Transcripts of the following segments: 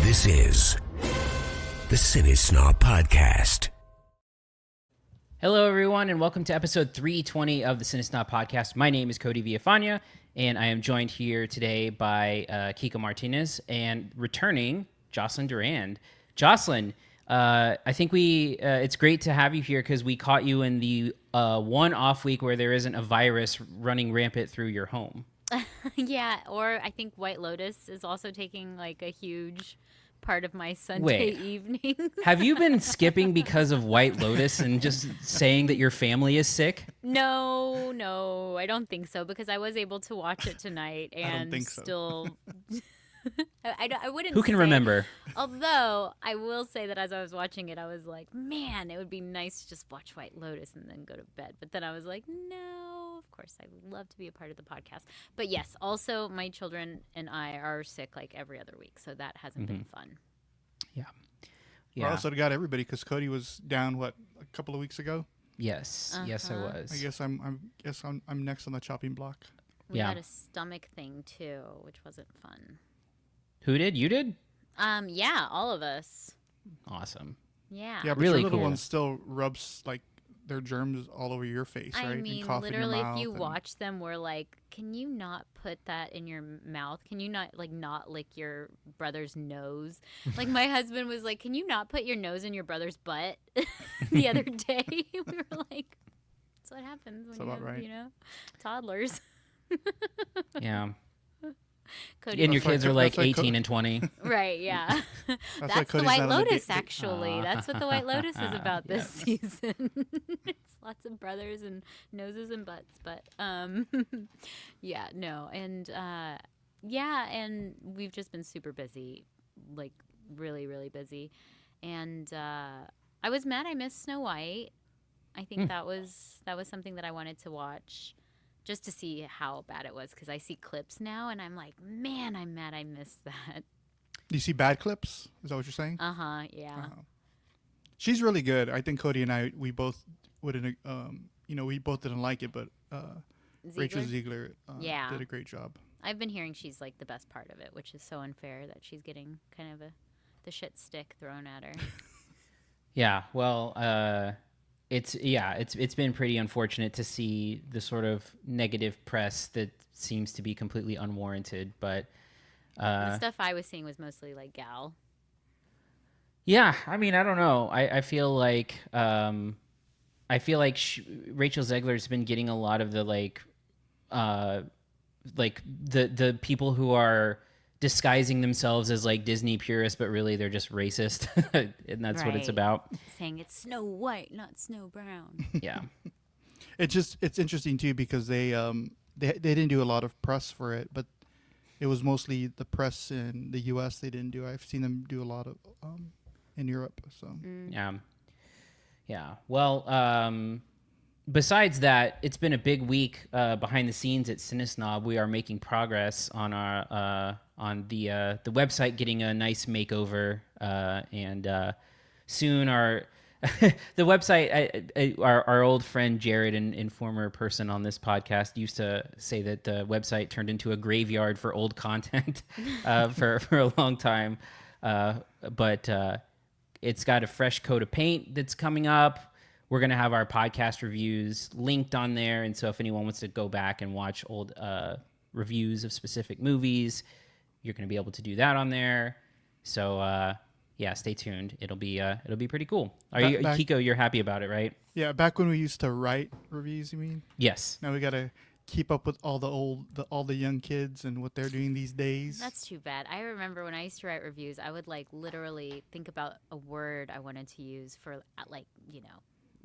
This is the CineSnob Podcast. Hello, everyone, and welcome to episode 320 of the CineSnob Podcast. My name is Cody Villafana, and I am joined here today by Kiko Martinez and returning Jocelyn Durand. Jocelyn, I think it's great to have you here because we caught you in the one off week where there isn't a virus running rampant through your home. Yeah, or I think White Lotus is also taking like a huge part of my Sunday evenings. Have you been skipping because of White Lotus and just saying that your family is sick? No, I don't think so because I was able to watch it tonight and I don't think so. still. I wouldn't. Who can say, remember? Although I will say that as I was watching it, I was like, man, it would be nice to just watch White Lotus and then go to bed. But then I was like, no, of course I would love to be a part of the podcast. But yes, also my children and I are sick like every other week, so that hasn't been fun. Yeah. I also got everybody because Cody was down a couple of weeks ago. Yes, yes, I was. I guess I'm next on the chopping block. We had a stomach thing too, which wasn't fun. Who did? You did? Yeah, all of us. Awesome. Yeah. Yeah, but Really your little cool. one still rubs like their germs all over your face, right? I And mean, cough in your literally, if mouth you and- watch them, we're like, can you not put that in your mouth? Can you not lick your brother's nose? Like my husband was like, can you not put your nose in your brother's butt? The other day, we were like, that's what happens when you have, right. toddlers. Yeah. Cody And your was kids are like that's like 18 and 20. right, yeah. why That's the Cody's White not on the Lotus, date- actually. That's what the White Lotus is about this season. It's lots of brothers and noses and butts, but yeah, no, and and we've just been super busy, like really, really busy, and I was mad I missed Snow White. I think that was something that I wanted to watch. Just to see how bad it was, because I see clips now, and I'm like, man, I'm mad I missed that. Do you see bad clips? Is that what you're saying? Yeah. She's really good. I think Cody and I, we both wouldn't, we both didn't like it, but Rachel Ziegler did a great job. I've been hearing she's like the best part of it, which is so unfair that she's getting kind of the shit stick thrown at her. Yeah, well, it's been pretty unfortunate to see the sort of negative press that seems to be completely unwarranted, but The stuff I was seeing was mostly like Gal. yeah, I mean, I don't know. I feel like Rachel Zegler's been getting a lot of the the people who are disguising themselves as like Disney purists, but really they're just racist, and that's what it's Right. about. Saying it's Snow White, not Snow Brown. Yeah. It's interesting too because they didn't do a lot of press for it, but it was mostly the press in the U.S. they didn't do. I've seen them do a lot of in Europe. So Yeah. Well, besides that, it's been a big week behind the scenes at CineSnob. We are making progress on our the website getting a nice makeover, and soon our the website. Our old friend Jared and former person on this podcast used to say that the website turned into a graveyard for old content for a long time, but it's got a fresh coat of paint that's coming up. We're going to have our podcast reviews linked on there. And so if anyone wants to go back and watch old reviews of specific movies, you're going to be able to do that on there. So, yeah, stay tuned. It'll be pretty cool. Kiko, you're happy about it, right? yeah, back when we used to write reviews, you mean? Yes. Now we gotta keep up with all the young kids and what they're doing these days. That's too bad. I remember when I used to write reviews, I would like literally think about a word I wanted to use for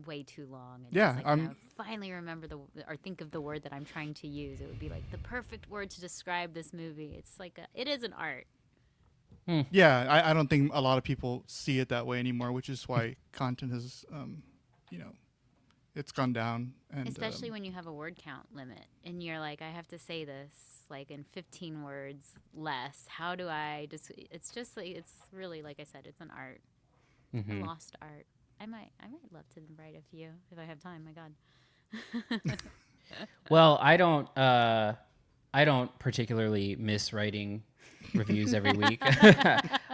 way too long. And Yeah, just, I would finally remember or think of the word that I'm trying to use. It would be like the perfect word to describe this movie. It's like it is an art. Yeah, I don't think a lot of people see it that way anymore, which is why content has, it's gone down. And Especially when you have a word count limit and you're like, I have to say this like in 15 words less. How do I just? It's just like it's really like I said, it's an art, a lost art. I might love to write a few if I have time. My God. Well, I don't particularly miss writing reviews every week.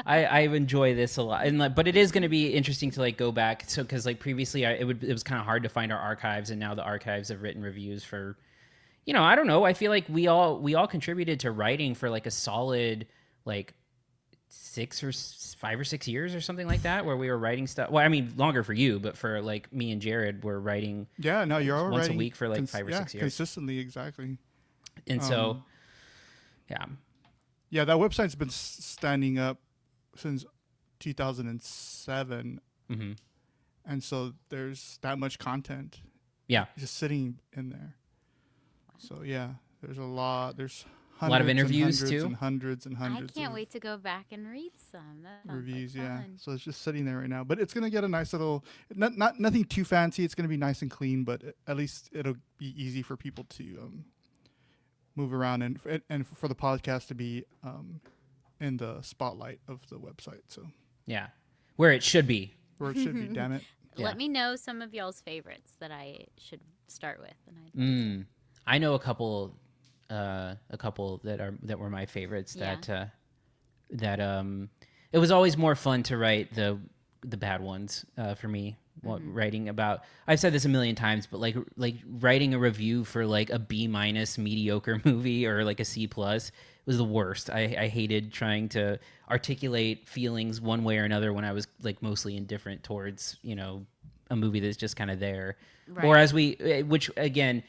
I enjoy this a lot, and but it is going to be interesting to like go back. So because like previously, it was kind of hard to find our archives, and now the archives have written reviews for, I don't know. I feel like we all contributed to writing for like a solid like 5 or 6 years or something like that, where we were writing stuff. Well, I mean, longer for you, but for like me and Jared, we're writing. Yeah, no, you're all once writing a week for like 5 or 6 years consistently, exactly. And so, yeah. Yeah, that website's been standing up since 2007. Mm-hmm. And so there's that much content. Yeah. Just sitting in there. So, yeah, there's a lot. There's a lot of interviews, and hundreds too. And hundreds and hundreds. I can't wait to go back and read some. That sounds reviews, like yeah. fun. So it's just sitting there right now. But it's going to get a nice little, nothing too fancy. It's going to be nice and clean, but at least it'll be easy for people to move around and for the podcast to be in the spotlight of the website. So yeah, where it should be. Where it should be, damn it. Yeah. Let me know some of y'all's favorites that I should start with. And I know a couple that were my favorites. Yeah. That it was always more fun to write the bad ones for me. Writing about, I've said this a million times, but like writing a review for like a B- mediocre movie or like a C+ was the worst. I hated trying to articulate feelings one way or another when I was like mostly indifferent towards a movie that's just kind of there. Right. Or which again,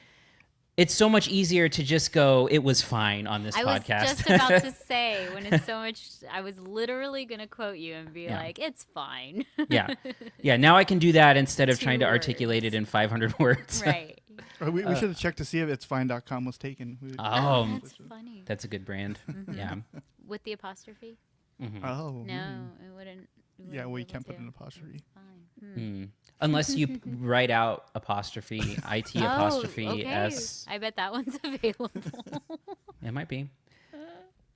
it's so much easier to just go, it was fine on this podcast. I was just about to say, when it's so much, I was literally going to quote you and be like, it's fine. Yeah. Now I can do that instead of 2 trying to words. articulate it in 500 words. Right. We should have checked to see if itsfine.com was taken. That's funny. That's a good brand. Yeah. With the apostrophe? Mm-hmm. Oh. No, it wouldn't. Yeah, well, you be can't able put an to. apostrophe. It's fine. Unless you write out apostrophe, IT apostrophe okay. S. I bet that one's available. It might be.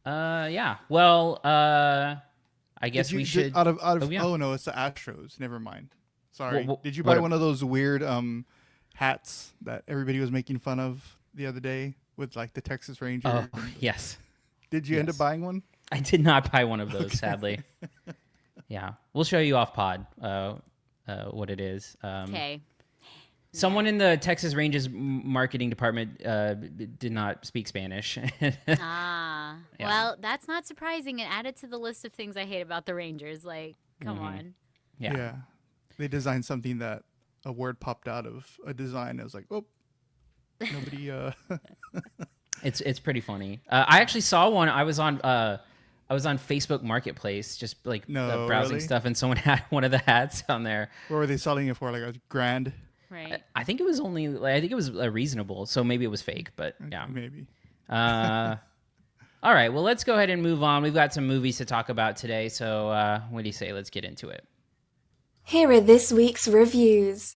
Yeah. Well, I guess we should. Oh no, it's the Astros. Never mind. Sorry. Did you buy one of those weird hats that everybody was making fun of the other day with like the Texas Ranger? Oh, yes. Did you end up buying one? I did not buy one of those, sadly. Yeah. We'll show you off pod what it is. Okay. Someone in the Texas Rangers marketing department did not speak Spanish. Yeah. Yeah. Well, that's not surprising. And add it to the list of things I hate about the Rangers. Like, come on. Yeah. They designed something that a word popped out of a design. I was like, oh, nobody. It's pretty funny. I actually saw one. I was on Facebook Marketplace, just like browsing stuff, and someone had one of the hats on there. What were they selling it for? Like $1,000? Right. I think it was reasonable, so maybe it was fake, but yeah, maybe. All right, well, let's go ahead and move on. We've got some movies to talk about today, so what do you say? Let's get into it. Here are this week's reviews.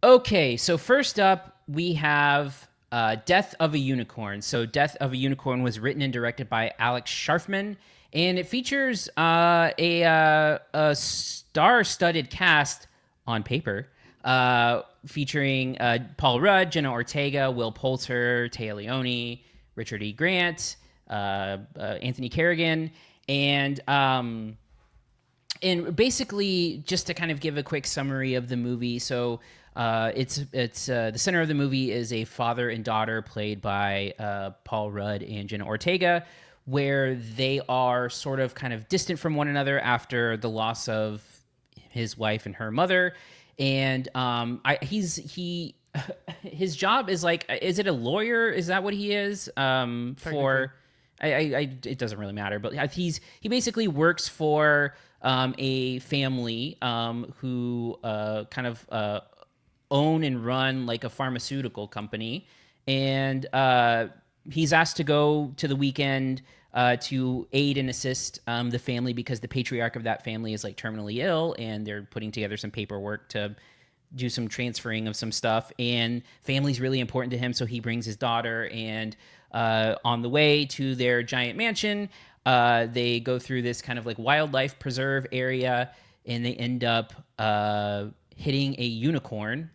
Okay, so first up, we have Death of a Unicorn. So Death of a Unicorn was written and directed by Alex Sharfman, and it features a star-studded cast on paper, featuring Paul Rudd, Jenna Ortega, Will Poulter, Téa Leoni, Richard E. Grant, Anthony Carrigan, and basically, just to kind of give a quick summary of the movie, so it's the center of the movie is a father and daughter played by Paul Rudd and Jenna Ortega, where they are sort of kind of distant from one another after the loss of his wife and her mother, and his job is like, is it a lawyer? Is that what he is? It doesn't really matter, but he basically works for a family who kind of own and run like a pharmaceutical company, and he's asked to go to the weekend to aid and assist the family because the patriarch of that family is like terminally ill, and they're putting together some paperwork to do some transferring of some stuff, and family's really important to him, so he brings his daughter, and on the way to their giant mansion, they go through this kind of like wildlife preserve area, and they end up hitting a unicorn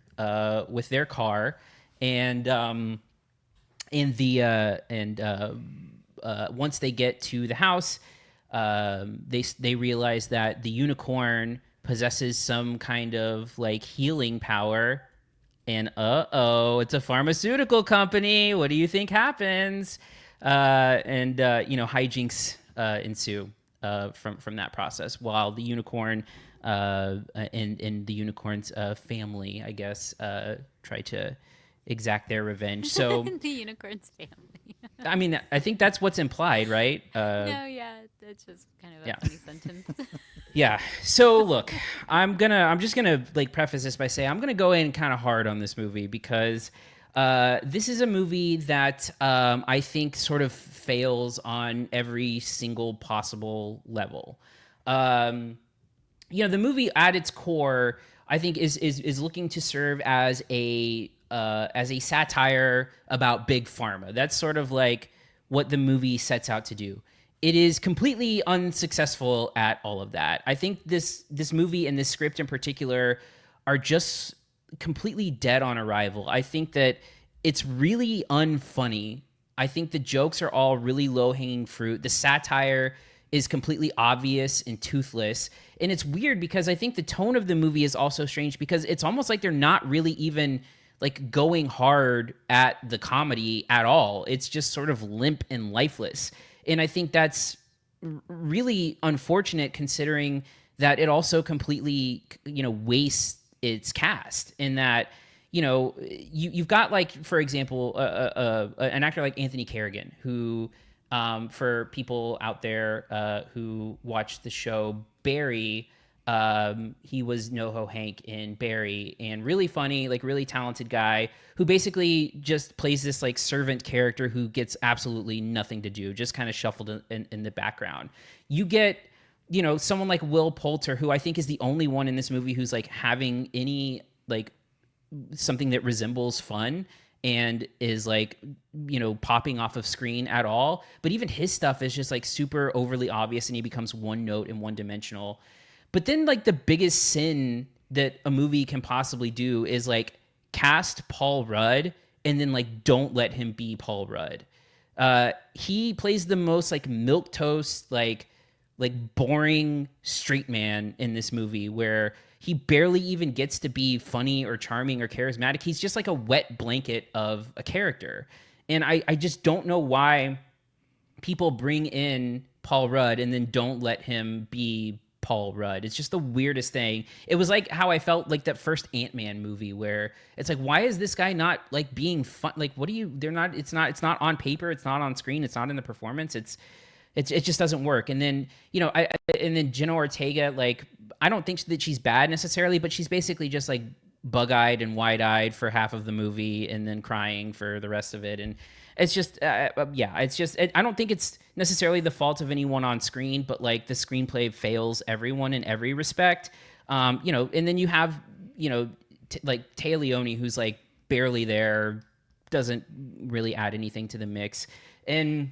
with their car, and once they get to the house, they realize that the unicorn possesses some kind of like healing power, and it's a pharmaceutical company. What do you think happens? Hijinks ensue from that process, while the unicorn and the unicorn's family, I guess, try to exact their revenge. So The unicorn's family. I mean, I think that's what's implied, right? No, yeah, that's just kind of a funny sentence. Yeah. So look, I'm just gonna like preface this by saying I'm gonna go in kind of hard on this movie because this is a movie that I think sort of fails on every single possible level. The movie at its core, I think, is looking to serve as a satire about big pharma. That's sort of like what the movie sets out to do. It is completely unsuccessful at all of that. I think this movie and this script in particular are just completely dead on arrival. I think that it's really unfunny. I think the jokes are all really low-hanging fruit. The satire is completely obvious and toothless. And it's weird because I think the tone of the movie is also strange because it's almost like they're not really even like going hard at the comedy at all. It's just sort of limp and lifeless. And I think that's really unfortunate considering that it also completely, wastes its cast in that, you've got like, for example, an actor like Anthony Carrigan, who, for people out there who watch the show Barry, he was NoHo Hank in Barry, and really funny, like really talented guy who basically just plays this like servant character who gets absolutely nothing to do, just kind of shuffled in the background. You get, someone like Will Poulter, who I think is the only one in this movie who's like having any like something that resembles fun and is like, popping off of screen at all. But even his stuff is just like super overly obvious and he becomes one note and one dimensional. But then like the biggest sin that a movie can possibly do is like cast Paul Rudd and then like don't let him be Paul Rudd. He plays the most like milquetoast, like boring straight man in this movie where he barely even gets to be funny or charming or charismatic. He's just like a wet blanket of a character. And I just don't know why people bring in Paul Rudd and then don't let him be Paul Rudd. It's just the weirdest thing. It was like how I felt like that first Ant-Man movie where it's like, why is this guy not like being fun? Like, it's not on paper. It's not on screen. It's not in the performance. It just doesn't work. And then, and then Jenna Ortega, like, I don't think that she's bad necessarily, but she's basically just like bug-eyed and wide-eyed for half of the movie and then crying for the rest of it. And it's just, I don't think it's necessarily the fault of anyone on screen, but like the screenplay fails everyone in every respect. And then you have, like Téa Leoni, who's like barely there, doesn't really add anything to the mix. And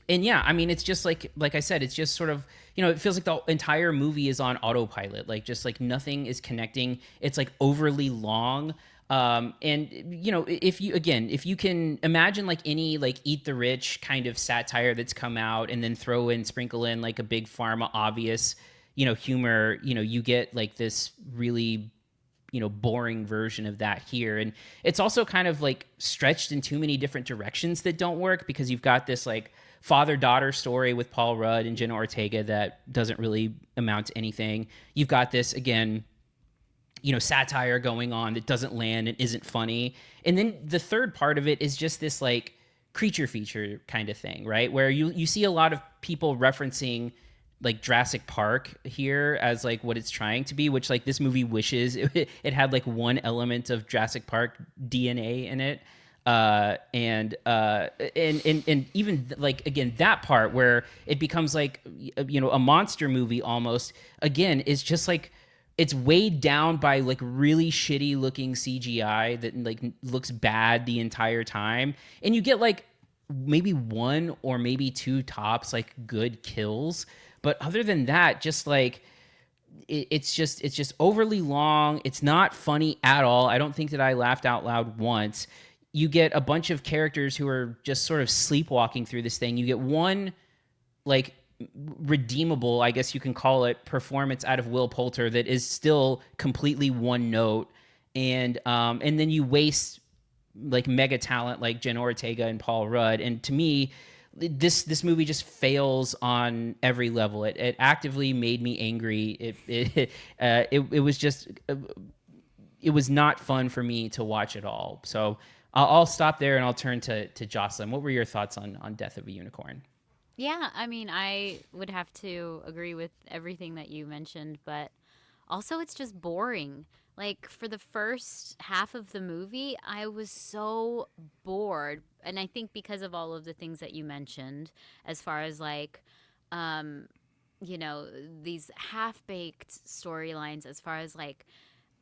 yeah, I mean, it's just like I said, it's just sort of, it feels like the entire movie is on autopilot. Like just like nothing is connecting. It's like overly long. And if you can imagine like any like Eat the Rich kind of satire that's come out and then sprinkle in like a big pharma obvious, humor, you get like this really, boring version of that here. And it's also kind of like stretched in too many different directions that don't work because you've got this like father-daughter story with Paul Rudd and Jenna Ortega that doesn't really amount to anything. You've got this, again, satire going on that doesn't land and isn't funny. And then the third part of it is just this like creature feature kind of thing, right? Where you see a lot of people referencing like Jurassic Park here as like what it's trying to be, which like this movie wishes it had like one element of Jurassic Park DNA in it. And even like, again, that part where it becomes like, a monster movie almost, again, is just like, it's weighed down by like really shitty looking CGI that like looks bad the entire time. And you get like maybe one or maybe two tops, like good kills. But other than that, just like, it's just overly long. It's not funny at all. I don't think that I laughed out loud once. You get a bunch of characters who are just sort of sleepwalking through this thing. You get one like redeemable, I guess you can call it, performance out of Will Poulter that is still completely one note, and then you waste like mega talent like Jenna Ortega and Paul Rudd, and to me, this movie just fails on every level. It actively made me angry. It was just it was not fun for me to watch at all. So I'll stop there and I'll turn to Jocelyn. What were your thoughts on Death of a Unicorn? Yeah, I mean, I would have to agree with everything that you mentioned, but also it's just boring. Like, for the first half of the movie, I was so bored. And I think because of all of the things that you mentioned, as far as like, you know, these half-baked storylines, as far as like,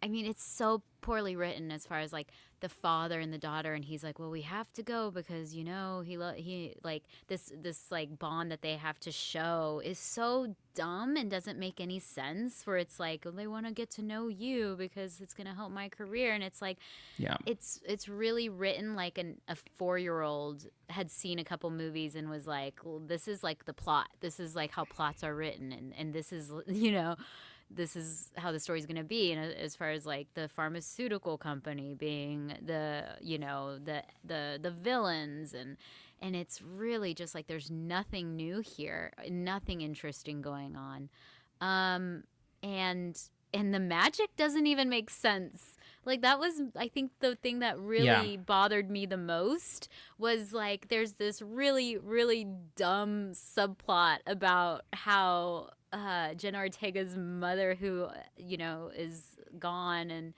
I mean, it's so poorly written as far as like the father and the daughter, and he's like, well, we have to go because, you know, he like this like bond that they have to show is so dumb and doesn't make any sense. Where it's like, well, they want to get to know you because it's gonna help my career, and it's like, Yeah, it's really written like a 4-year-old had seen a couple movies and was like, well, this is like the plot. This is like how plots are written, and this is, you know, this is how the story's going to be. And as far as like the pharmaceutical company being the, you know, the villains, and it's really just like there's nothing new here, nothing interesting going on. And the magic doesn't even make sense. Like, that was, I think, the thing that really bothered me the most was like there's this really, really dumb subplot about how Jenna Ortega's mother, who, you know, is gone, and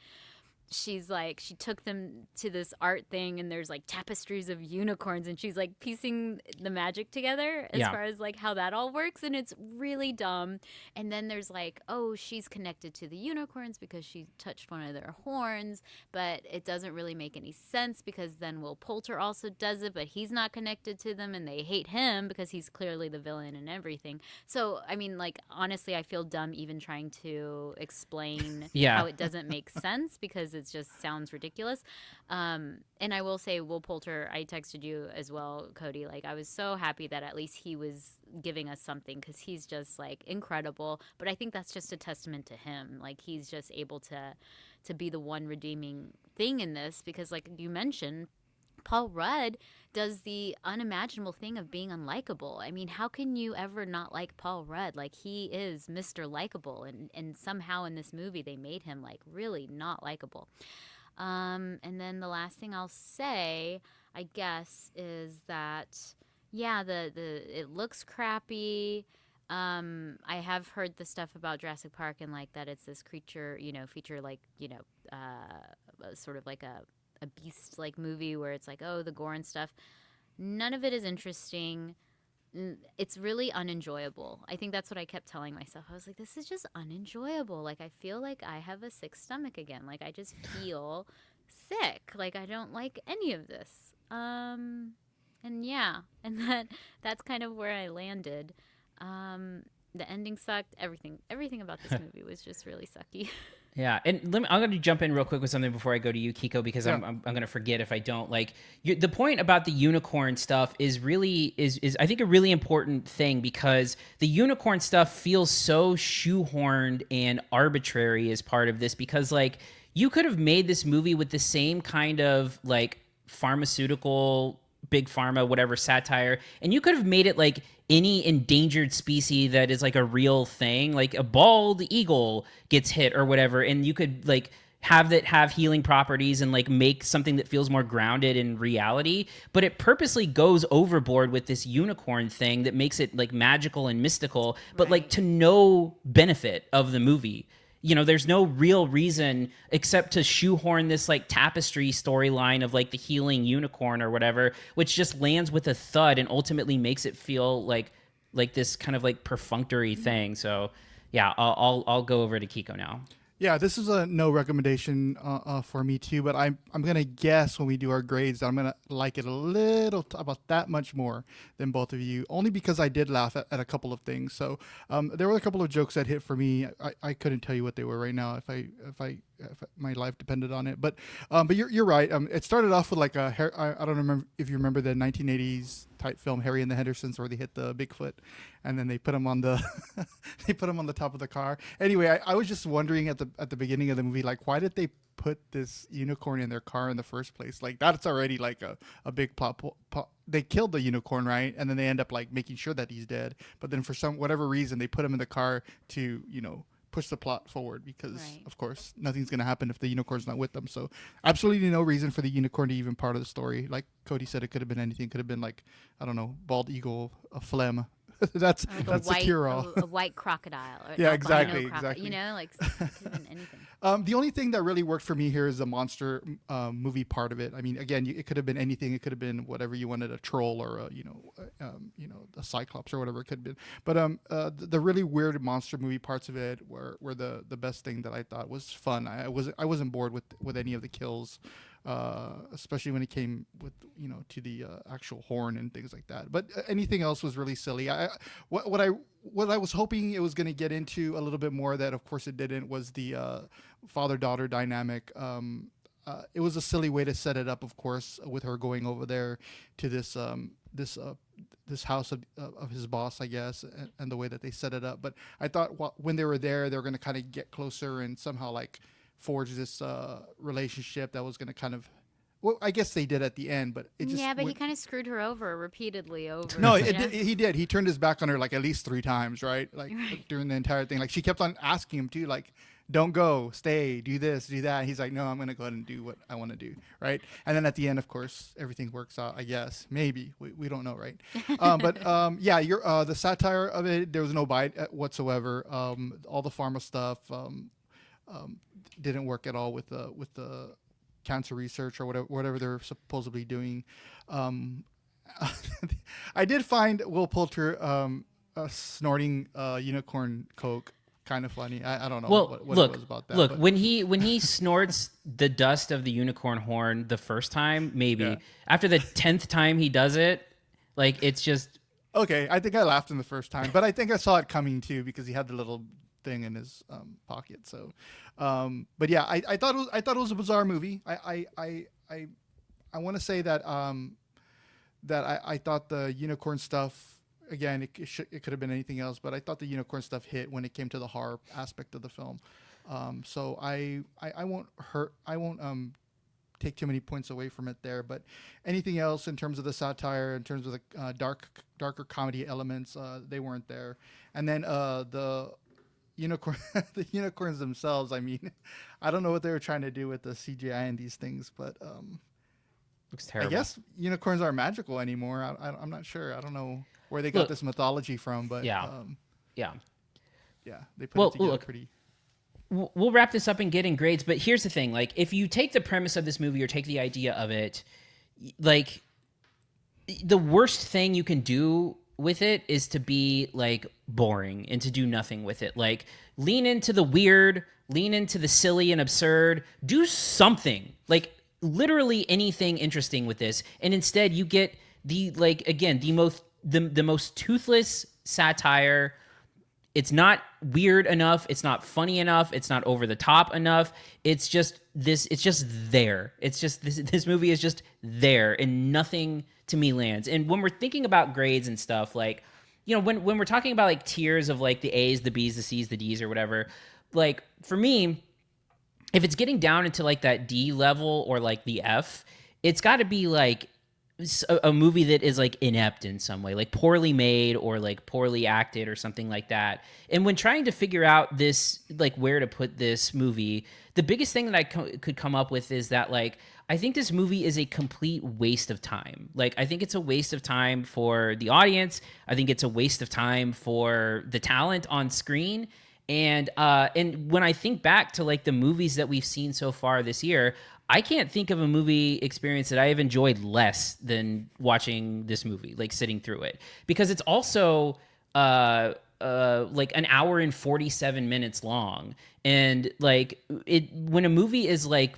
she's like, she took them to this art thing, and there's like tapestries of unicorns, and she's like piecing the magic together as far as like how that all works, and it's really dumb. And then there's like, oh, she's connected to the unicorns because she touched one of their horns, but it doesn't really make any sense because then Will Poulter also does it, but he's not connected to them, and they hate him because he's clearly the villain and everything. So I mean, like, honestly, I feel dumb even trying to explain how it doesn't make sense because it just sounds ridiculous. And I will say, Will Poulter, I texted you as well, Cody. Like, I was so happy that at least he was giving us something because he's just like incredible. But I think that's just a testament to him. Like, he's just able to be the one redeeming thing in this because, like you mentioned, Paul Rudd does the unimaginable thing of being unlikable. I mean, how can you ever not like Paul Rudd? Like, he is Mr. Likable, and somehow in this movie they made him like really not likable. And then the last thing I'll say, I guess, is that the it looks crappy. I have heard the stuff about Jurassic Park and like that it's this creature, you know, feature like, you know, sort of like a beast like movie where it's like, oh, the gore and stuff. None of it is interesting. It's really unenjoyable. I think that's what I kept telling myself. I was like, this is just unenjoyable. Like, I feel like I have a sick stomach again. Like, I just feel sick. Like, I don't like any of this. And that's kind of where I landed. The ending sucked. Everything about this movie was just really sucky. Yeah, and I'm going to jump in real quick with something before I go to you, Kiko, because I'm going to forget if I don't. Like, the point about the unicorn stuff is really is I think a really important thing because the unicorn stuff feels so shoehorned and arbitrary as part of this because, like, you could have made this movie with the same kind of like pharmaceutical, big pharma, whatever satire, and you could have made it like any endangered species that is like a real thing, like a bald eagle gets hit or whatever, and you could like have that have healing properties and like make something that feels more grounded in reality. But it purposely goes overboard with this unicorn thing that makes it like magical and mystical, but like to no benefit of the movie. You know, there's no real reason except to shoehorn this like tapestry storyline of like the healing unicorn or whatever, which just lands with a thud and ultimately makes it feel like this kind of like perfunctory thing. So yeah, I'll go over to Kiko now. Yeah, this is a no recommendation for me too, but I'm gonna guess when we do our grades that I'm gonna like it a little about that much more than both of you, only because I did laugh at a couple of things. So there were a couple of jokes that hit for me. I couldn't tell you what they were right now if I if my life depended on it. But you're right. It started off with like I don't remember if you remember the 1980s type film Harry and the Hendersons, where they hit the Bigfoot, and then they put him on the they put him on the top of the car. Anyway, I was just wondering at the beginning of the movie, like, why did they put this unicorn in their car in the first place? Like, that's already like a big plot. They killed the unicorn, right? And then they end up like making sure that he's dead. But then for whatever reason, they put him in the car to, push the plot forward because, of course, nothing's going to happen if the unicorn's not with them. So absolutely no reason for the unicorn to even part of the story. Like Cody said, it could have been anything. It could have been like, I don't know, bald eagle, a phlegm. that's the cure-all. A white crocodile. Or yeah, exactly. Like it could have been anything. The only thing that really worked for me here is the monster movie part of it. I mean, again, it could have been anything. It could have been whatever you wanted, a troll or a cyclops or whatever it could have been. But the really weird monster movie parts of it were the best thing that I thought was fun. I wasn't bored with any of the kills. Especially when it came with to the actual horn and things like that. But anything else was really silly. What I was hoping it was going to get into a little bit more that of course it didn't was the father-daughter dynamic. It was a silly way to set it up, of course, with her going over there to this house of his boss, I guess, and the way that they set it up. But I thought when they were there, they were going to kind of get closer and somehow like forge this relationship that was going to kind of, well, I guess they did at the end, but it just he kind of screwed her over repeatedly. No, he did. He turned his back on her like at least 3 times, right? Like during the entire thing. Like she kept on asking him too, like, don't go, stay, do this, do that. And he's like, no, I'm going to go ahead and do what I want to do, right? And then at the end, of course, everything works out, I guess. Maybe. We don't know, right? Yeah, the satire of it, there was no bite whatsoever. All the pharma stuff didn't work at all with the cancer research or whatever they're supposedly doing. I did find Will Poulter snorting unicorn coke kind of funny. I don't know what it was about that. Look, when he snorts the dust of the unicorn horn the first time, maybe. Yeah. After the 10th time he does it, like, it's just... Okay, I think I laughed in the first time, but I think I saw it coming too because he had the little thing in his pocket. So, but yeah, I thought it was a bizarre movie. I want to say that I thought the unicorn stuff, again, it could have been anything else, but I thought the unicorn stuff hit when it came to the horror aspect of the film. So I won't take too many points away from it there, but anything else in terms of the satire, in terms of the darker comedy elements, they weren't there. And then the unicorns themselves, I mean, I don't know what they were trying to do with the CGI and these things, but looks terrible. I guess unicorns aren't magical anymore. I'm not sure. I don't know where they got this mythology from, but yeah, they put it together pretty. We'll wrap this up and get in grades, but here's the thing: like, if you take the premise of this movie or take the idea of it, like, the worst thing you can do with it is to be like boring and to do nothing with it. Like, lean into the weird, lean into the silly and absurd, do something, like literally anything interesting with this. And instead you get the most toothless satire. It's not weird enough. It's not funny enough. It's not over the top enough. It's just this. It's just there. It's just this movie is just there, and nothing to me lands. And when we're thinking about grades and stuff, like, when we're talking about like tiers of like the A's, the B's, the C's, the D's, or whatever, like, for me, if it's getting down into like that D level or like the F, it's got to be like a movie that is like inept in some way, like poorly made or like poorly acted or something like that. And when trying to figure out this, like, where to put this movie, the biggest thing that I could come up with is that, like, I think this movie is a complete waste of time. Like, I think it's a waste of time for the audience. I think it's a waste of time for the talent on screen. And when I think back to like the movies that we've seen so far this year, I can't think of a movie experience that I have enjoyed less than watching this movie, like sitting through it, because it's also like an hour and 47 minutes long. And like when a movie is like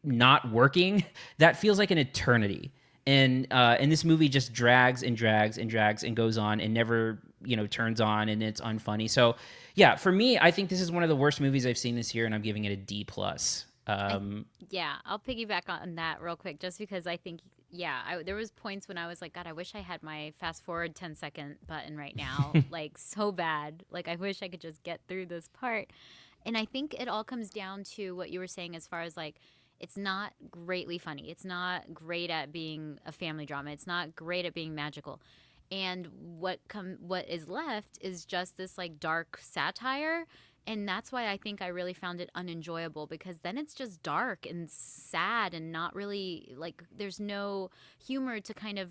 not working, that feels like an eternity. And this movie just drags and drags and drags and goes on and never turns on and it's unfunny. So yeah, for me, I think this is one of the worst movies I've seen this year, and I'm giving it a D plus. Yeah, I'll piggyback on that real quick, just because I think, there was points when I was like, God, I wish I had my fast forward 10-second button right now, like so bad. Like I wish I could just get through this part. And I think it all comes down to what you were saying as far as like, it's not greatly funny. It's not great at being a family drama. It's not great at being magical. And what is left is just this like dark satire. And that's why I think I really found it unenjoyable, because then it's just dark and sad and not really like there's no humor to kind of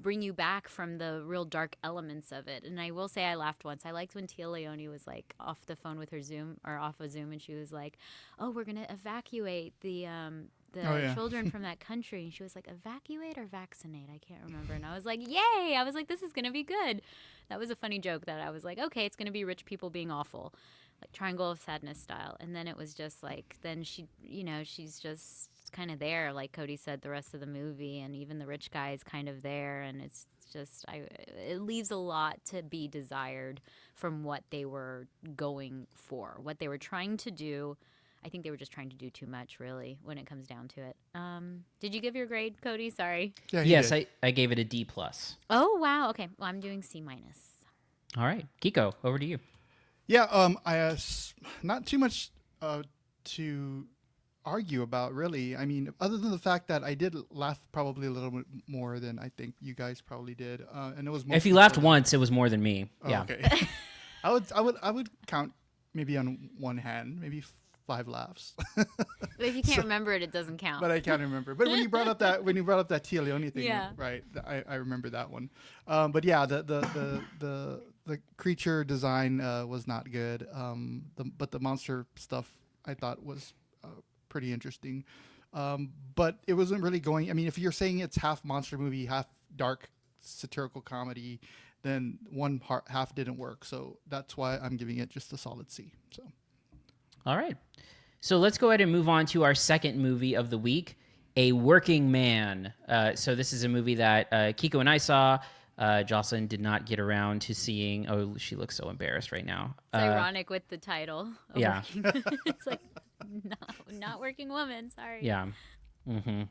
bring you back from the real dark elements of it. And I will say I laughed once. I liked when Tia Leone was like off the phone with her Zoom or off of Zoom, and she was like, "Oh, we're gonna evacuate the children from that country." And she was like, "Evacuate or vaccinate?" I can't remember. And I was like, "Yay!" I was like, "This is gonna be good." That was a funny joke that I was like, "Okay, it's gonna be rich people being awful." Like Triangle of Sadness style. And then it was just like, then she's just kind of there, like Cody said, the rest of the movie, and even the rich guy is kind of there, and it's just it leaves a lot to be desired from what they were going for, what they were trying to do. I think they were just trying to do too much, really, when it comes down to it. Did you give your grade, Cody? Sorry. Yeah, Yes, I gave it a D plus. Oh wow. Okay. Well, I'm doing C minus. All right, Kiko, over to you. Yeah, not too much to argue about, really. I mean, other than the fact that I did laugh probably a little bit more than I think you guys probably did, and it was. If you laughed once, it was more than me. Oh, yeah. Okay. I would count maybe on one hand, maybe 5 laughs. But if you can't remember it, it doesn't count. But I can't remember. But when you brought up that Tia Leone thing, Yeah. right? I remember that one. But yeah, the creature design was not good. But the monster stuff I thought was pretty interesting. But it wasn't really going. I mean, if you're saying it's half monster movie, half dark satirical comedy, then one half didn't work. So that's why I'm giving it just a solid C. So. All right. So let's go ahead and move on to our second movie of the week, A Working Man. So this is a movie that Kiko and I saw. Jocelyn did not get around to seeing. Oh, she looks so embarrassed right now. It's ironic with the title. Yeah. It's like, not working woman. Sorry. Yeah. Mm-hmm.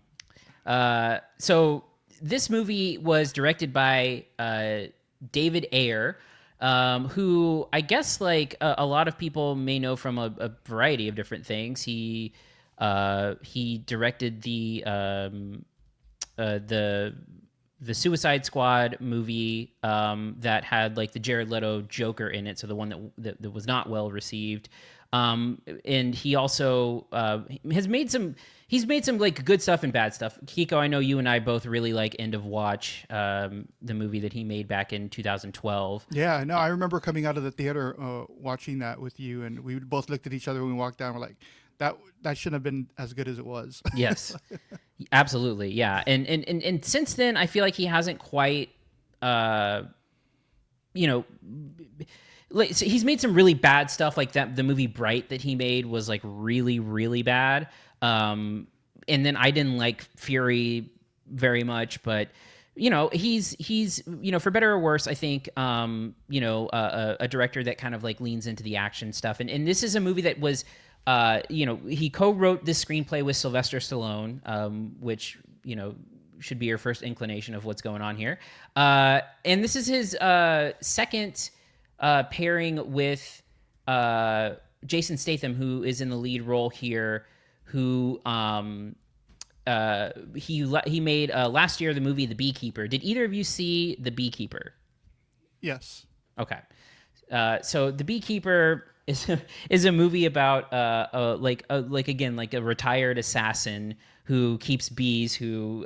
So this movie was directed by David Ayer, who I guess like a lot of people may know from a variety of different things. He directed the Suicide Squad movie that had like the Jared Leto Joker in it, so the one that was not well received. And he also has made some. He's made some like good stuff and bad stuff. Kiko, I know you and I both really like End of Watch, the movie that he made back in 2012. Yeah, no, I remember coming out of the theater watching that with you, and we both looked at each other when we walked down. We're like, that shouldn't have been as good as it was. Yes, absolutely, yeah. And since then, I feel like he hasn't quite, like, so he's made some really bad stuff, like that. The movie Bright that he made was like really, really bad. And then I didn't like Fury very much, but he's for better or worse, I think, a director that kind of like leans into the action stuff. And this is a movie that was, he co-wrote this screenplay with Sylvester Stallone, which, should be your first inclination of what's going on here. And this is his second pairing with Jason Statham, who is in the lead role here, who he made last year the movie The Beekeeper. Did either of you see The Beekeeper? Yes. Okay. So The Beekeeper is a movie about like a retired assassin who keeps bees, who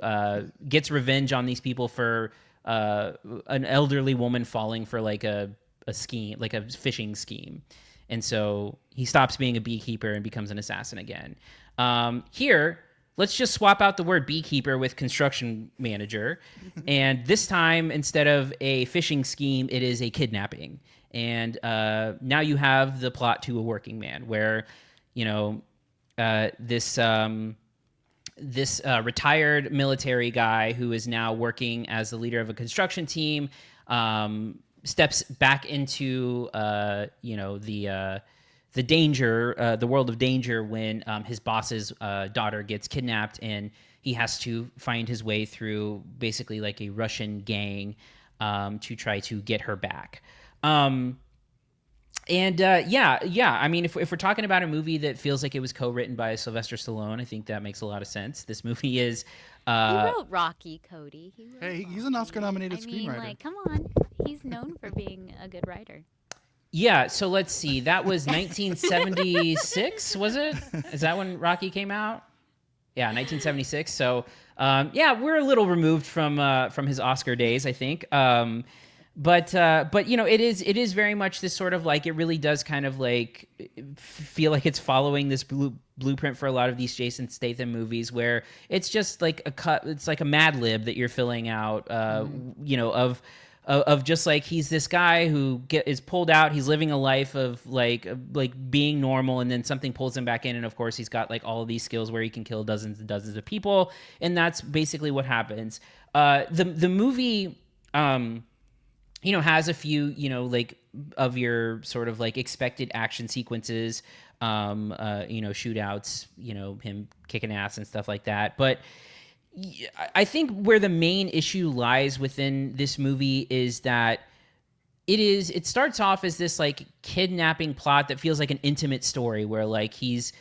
gets revenge on these people for an elderly woman falling for like a scheme, like a fishing scheme. And so he stops being a beekeeper and becomes an assassin again. Here, let's just swap out the word beekeeper with construction manager. And this time, instead of a fishing scheme, it is a kidnapping. And now you have the plot to A Working Man, where, this retired military guy who is now working as the leader of a construction team, steps back into the danger, the world of danger when his boss's daughter gets kidnapped, and he has to find his way through basically like a Russian gang to try to get her back. I mean, if we're talking about a movie that feels like it was co-written by Sylvester Stallone, I think that makes a lot of sense. This movie is. He wrote Rocky, Cody. He's an Oscar-nominated I mean, screenwriter. like, come on. He's known for being a good writer. Yeah, so let's see. That was 1976, was it? Is that when Rocky came out? Yeah, 1976. So, we're a little removed from his Oscar days, I think. But it is very much this sort of like, it really does kind of like feel like it's following this blueprint for a lot of these Jason Statham movies, where it's just like it's like a Mad Lib that you're filling out, of just like, he's this guy who is pulled out, he's living a life of like being normal, and then something pulls him back in, and of course he's got like all of these skills where he can kill dozens and dozens of people, and that's basically what happens. The movie has a few like of your sort of like expected action sequences, shootouts, him kicking ass and stuff like that, but I think where the main issue lies within this movie is that it starts off as this like kidnapping plot that feels like an intimate story, where like he's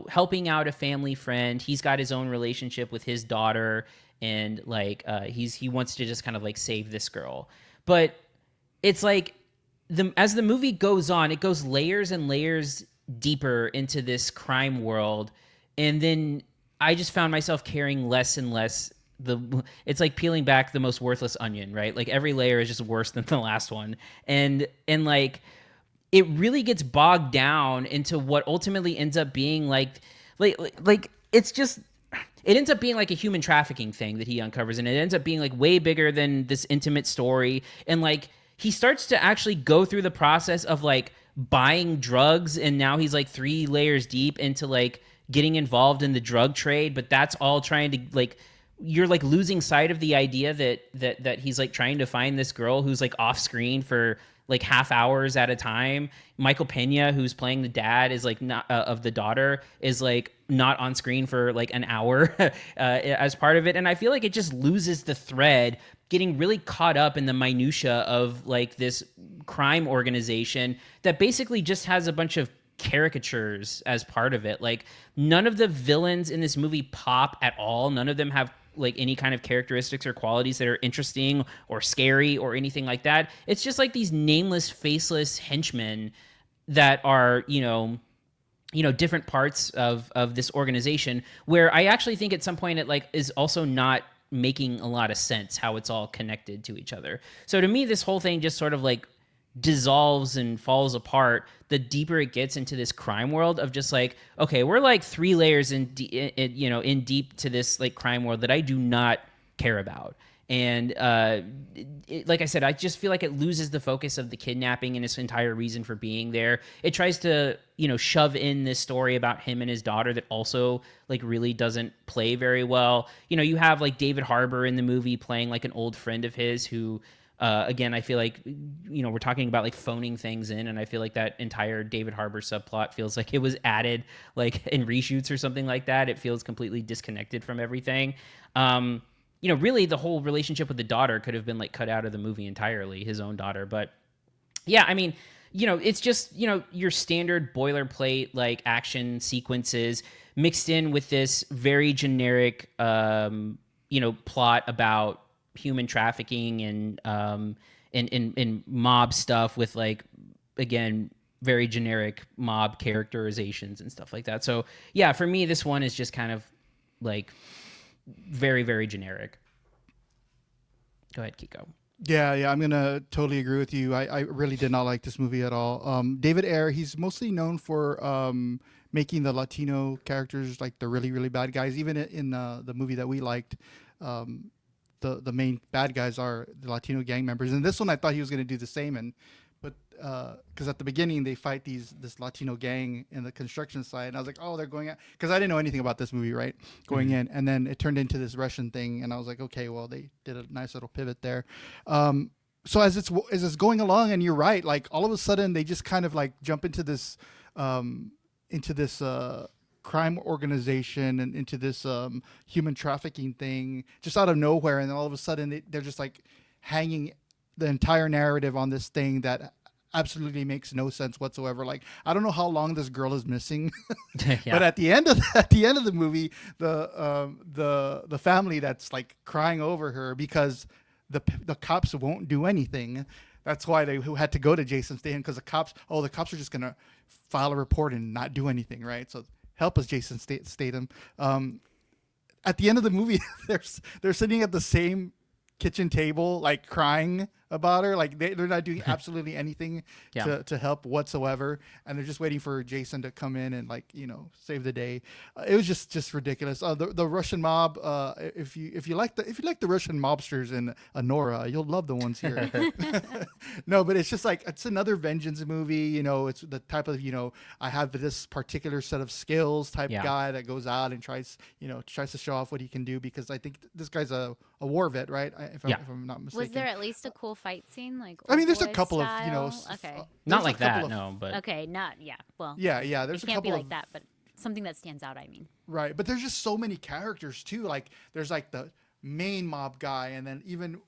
helping out a family friend. He's got his own relationship with his daughter, and like he wants to just kind of like save this girl. But it's like as the movie goes on, it goes layers and layers deeper into this crime world, and then I just found myself caring less and less. It's like peeling back the most worthless onion, right? Like every layer is just worse than the last one. And like it really gets bogged down into what ultimately ends up being like it's just, it ends up being like a human trafficking thing that he uncovers, and it ends up being like way bigger than this intimate story. And like he starts to actually go through the process of like buying drugs, and now he's like 3 layers deep into like getting involved in the drug trade, but that's all trying to like, you're like losing sight of the idea that he's like trying to find this girl who's like off screen for like half hours at a time. Michael Pena, who's playing the dad, is like not of the daughter, is like not on screen for like an hour as part of it. And I feel like it just loses the thread, getting really caught up in the minutia of like this crime organization that basically just has a bunch of caricatures as part of it. Like none of the villains in this movie pop at all. None of them have like any kind of characteristics or qualities that are interesting or scary or anything like that. It's just like these nameless, faceless henchmen that are, different parts of this organization, where I actually think at some point it like is also not making a lot of sense how it's all connected to each other. So to me, this whole thing just sort of like dissolves and falls apart the deeper it gets into this crime world of just like, okay, we're like 3 layers in deep to this like crime world that I do not care about. And like I said, I just feel like it loses the focus of the kidnapping and its entire reason for being there. It tries to, shove in this story about him and his daughter that also like really doesn't play very well. You have like David Harbour in the movie playing like an old friend of his who, again, I feel like, we're talking about like phoning things in, and I feel like that entire David Harbour subplot feels like it was added like in reshoots or something like that. It feels completely disconnected from everything. Really the whole relationship with the daughter could have been like cut out of the movie entirely, his own daughter. But yeah, I mean, it's just, your standard boilerplate like action sequences mixed in with this very generic, plot about human trafficking and mob stuff with like, again, very generic mob characterizations and stuff like that. So yeah, for me, this one is just kind of like very, very generic. Go ahead, Kiko. Yeah, I'm gonna totally agree with you. I really did not like this movie at all. David Ayer, he's mostly known for making the Latino characters like the really, really bad guys. Even in the movie that we liked, the main bad guys are the Latino gang members. And this one, I thought he was going to do the same. But because at the beginning they fight this Latino gang in the construction site, and I was like, oh, they're going out, because I didn't know anything about this movie, right? Going in, and then it turned into this Russian thing, and I was like, okay, well, they did a nice little pivot there. so as it's going along, and you're right, like all of a sudden they just kind of like jump into this crime organization and into this human trafficking thing just out of nowhere, and then all of a sudden they're just like hanging the entire narrative on this thing that absolutely makes no sense whatsoever. Like, I don't know how long this girl is missing, but at the end of the movie, the family that's like crying over her because the cops won't do anything. That's why they had to go to Jason Statham, because the cops are just gonna file a report and not do anything, right? So help us, Jason Statham. At the end of the movie, they're sitting at the same kitchen table, like crying about her. Like they're not doing absolutely anything to help whatsoever, and they're just waiting for Jason to come in and like, you know, save the day. It was just ridiculous. The Russian mob. If you like the Russian mobsters in Nora, you'll love the ones here. No, but it's just like, it's another vengeance movie. You know, it's the type of, you know, I have this particular set of skills type guy that goes out and tries to show off what he can do, because I think this guy's a war vet, right? If I'm not mistaken. Was there at least a cool fight scene? Like, I mean, there's a Boy couple style? of, you know, Okay. Not like that, no, but Okay, not well. Yeah. There's It a can't couple be like of, that, but something that stands out. I mean, right, but there's just so many characters too. Like there's like the main mob guy, and then even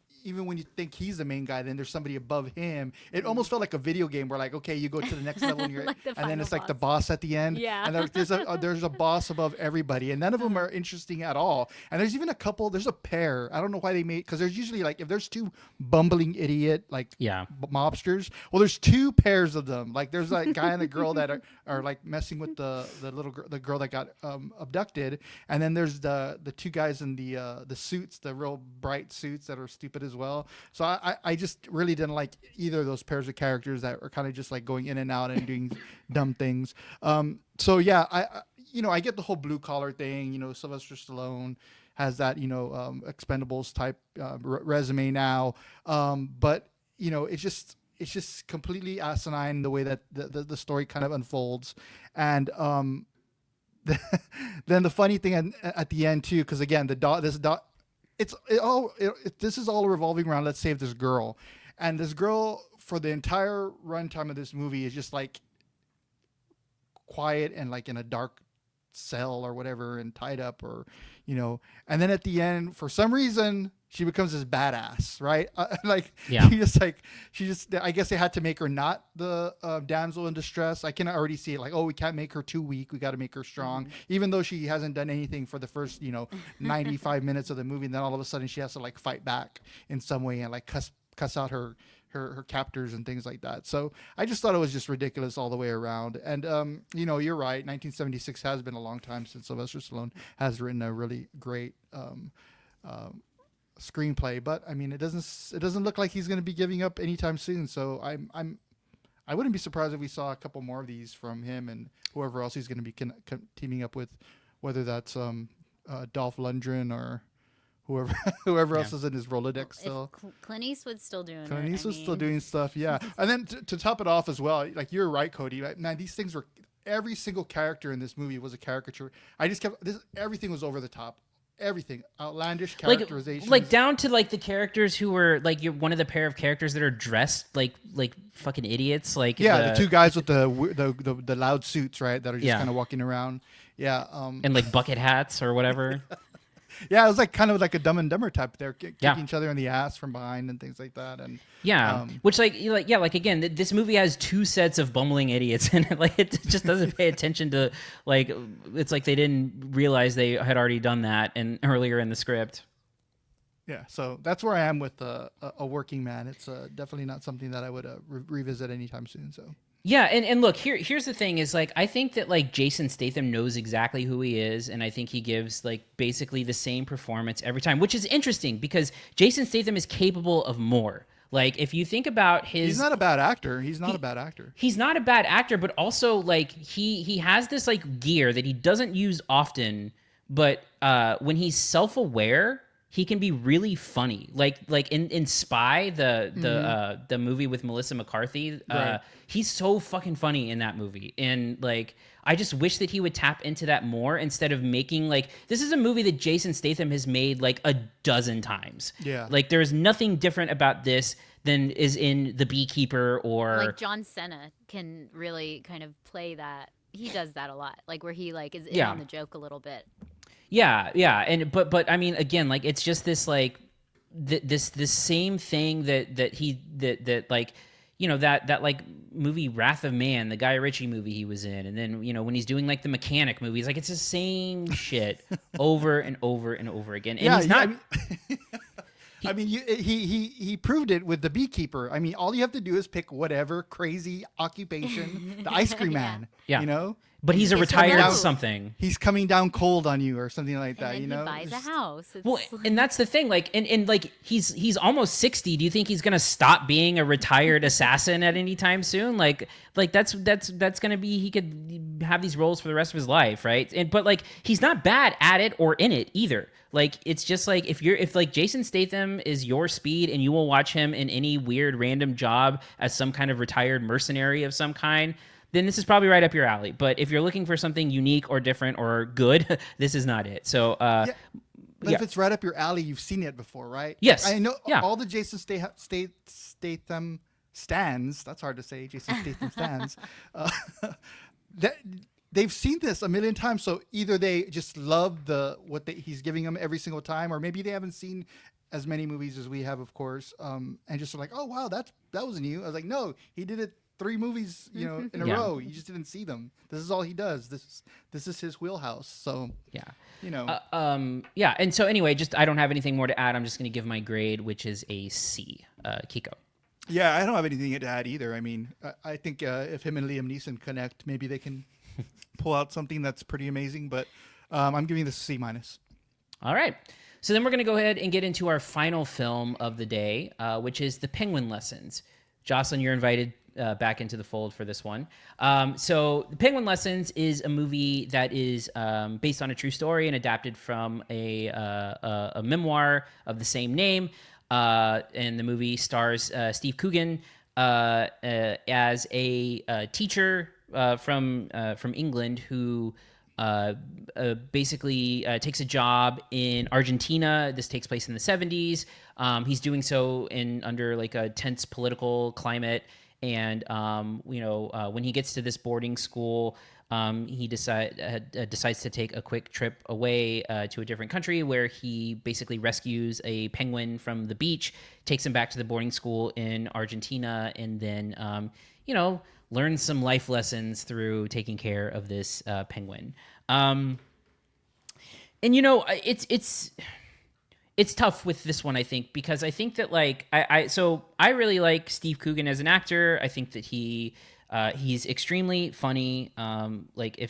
when you think he's the main guy, then there's somebody above him. It almost felt like a video game where like, okay, you go to the next level and you're Like the and then it's final like the boss at the end. Yeah. And there's a boss above everybody, and none of them are interesting at all. And there's even there's a pair. I don't know why they made, because there's usually like, if there's two bumbling idiot like mobsters, well, there's two pairs of them. Like there's that guy and the girl that are like messing with the girl that got abducted, and then there's the two guys in the suits, the real bright suits that are stupid as well. So I just really didn't like either of those pairs of characters that are kind of just like going in and out and doing dumb things. So yeah, I get the whole blue collar thing. You know, Sylvester Stallone has that, you know, Expendables type resume now, but you know, it's just completely asinine the way that the story kind of unfolds. And then the funny thing at the end too, because again, this is all revolving around, let's save this girl. And this girl, for the entire runtime of this movie, is just like quiet and like in a dark cell or whatever and tied up, or, you know, and then at the end, for some reason, she becomes this badass, right? She just, I guess they had to make her not the damsel in distress. I can already see it, like, oh, we can't make her too weak. We got to make her strong, even though she hasn't done anything for the first, 95 minutes of the movie. And then all of a sudden she has to like fight back in some way and like cuss out her captors and things like that. So I just thought it was just ridiculous all the way around. And, you're right. 1976 has been a long time since Sylvester Stallone has written a really great, screenplay, but I mean, it doesn't look like he's going to be giving up anytime soon. So I wouldn't be surprised if we saw a couple more of these from him and whoever else he's going to be teaming up with, whether that's Dolph Lundgren or whoever else is in his Rolodex still. Clint Eastwood's still doing it. Clint Eastwood's still doing stuff, yeah. And then to top it off as well, like, you're right, Cody. Like, man, these things were, every single character in this movie was a caricature. Everything was over the top. Everything outlandish characterization, like down to like the characters who were like, you're one of the pair of characters that are dressed like fucking idiots, like the two guys with the loud suits, right, that are just kind of walking around, and like bucket hats or whatever. Yeah, it was like kind of like a Dumb and Dumber type. They're kicking each other in the ass from behind and things like that. And which like again, this movie has two sets of bumbling idiots, and it just doesn't pay attention to, like, it's like they didn't realize they had already done that and earlier in the script. Yeah, so that's where I am with a working man. It's definitely not something that I would revisit anytime soon. So. Yeah, and look, here's the thing is, like, I think that like Jason Statham knows exactly who he is, and I think he gives like basically the same performance every time, which is interesting because Jason Statham is capable of more. Like, if you think about he's not a bad actor. He's not a bad actor, but also like he has this like gear that he doesn't use often, but when he's self-aware, he can be really funny. Like in Spy, the movie with Melissa McCarthy, right. He's so fucking funny in that movie. And like, I just wish that he would tap into that more instead of making like, this is a movie that Jason Statham has made like a dozen times. Yeah. Like, there's nothing different about this than is in The Beekeeper or Like John Cena can really kind of play that. He does that a lot, like where he like is in Yeah. on the joke a little bit. Yeah, and but I mean, again, like it's just this like this same thing that like, you know, that like movie Wrath of Man, the Guy Ritchie movie he was in, and then, you know, when he's doing like the Mechanic movies, like it's the same shit over and over and over again. And he's not. I mean, he proved it with The Beekeeper. I mean, all you have to do is pick whatever crazy occupation, the ice cream man. Yeah. You know. But he's a It's retired true. something. He's coming down cold on you or something like that. And You then know. he buys a It's- house. It's Well, and that's the thing. Like, and like he's almost 60. Do you think he's gonna stop being a retired assassin at any time soon? Like that's gonna be, he could have these roles for the rest of his life, right? And but like he's not bad at it or in it either. Like it's just like if like Jason Statham is your speed and you will watch him in any weird random job as some kind of retired mercenary of some kind, then this is probably right up your alley. But if you're looking for something unique or different or good, this is not it. So, Yeah. But yeah. if it's right up your alley, you've seen it before, right? Yes. I know Yeah. all the Jason Statham stands. That's hard to say. Jason Statham stands. That they've seen this a million times. So either they just love he's giving them every single time, or maybe they haven't seen as many movies as we have, of course, and just are like, oh wow, that was new. I was like, no, he did it 3 movies, you know, in a Yeah. row. You just didn't see them. This is all he does. This is his wheelhouse. So yeah. you know. Yeah. And so anyway, just I don't have anything more to add. I'm just going to give my grade, which is a C. Kiko. Yeah, I don't have anything to add either. I mean, I think if him and Liam Neeson connect, maybe they can pull out something that's pretty amazing. But I'm giving this a C minus. All right. So then we're going to go ahead and get into our final film of the day, which is The Penguin Lessons. Jocelyn, you're invited back into the fold for this one. So The Penguin Lessons is a movie that is based on a true story and adapted from a memoir of the same name. And the movie stars Steve Coogan as a teacher from England who basically takes a job in Argentina. This takes place in the 70s. He's doing so under like a tense political climate. And, when he gets to this boarding school, he decides to take a quick trip away to a different country where he basically rescues a penguin from the beach, takes him back to the boarding school in Argentina, and then, learns some life lessons through taking care of this penguin. It's tough with this one, I think, because I think that like I really like Steve Coogan as an actor. I think that he's extremely funny. Like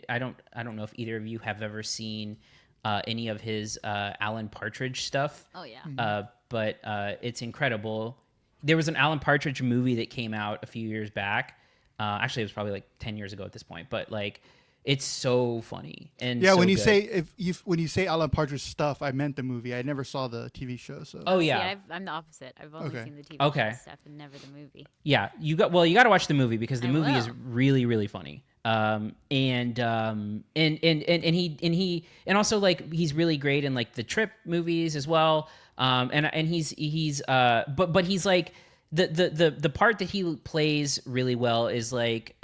I don't know if either of you have ever seen any of his Alan Partridge stuff. Oh yeah. But it's incredible. There was an Alan Partridge movie that came out a few years back. Actually, it was probably like 10 years ago at this point. But like, it's so funny and Yeah, so when you good. say when you say Alan Partridge stuff, I meant the movie. I never saw the TV show. So Oh See, yeah. I'm the opposite. I've only Okay. seen the TV Okay. show stuff and never the movie. Yeah, you got to watch the movie because the I movie is will. really really funny. And also like he's really great in like the Trip movies as well. And he's but he's like the part that he plays really well is like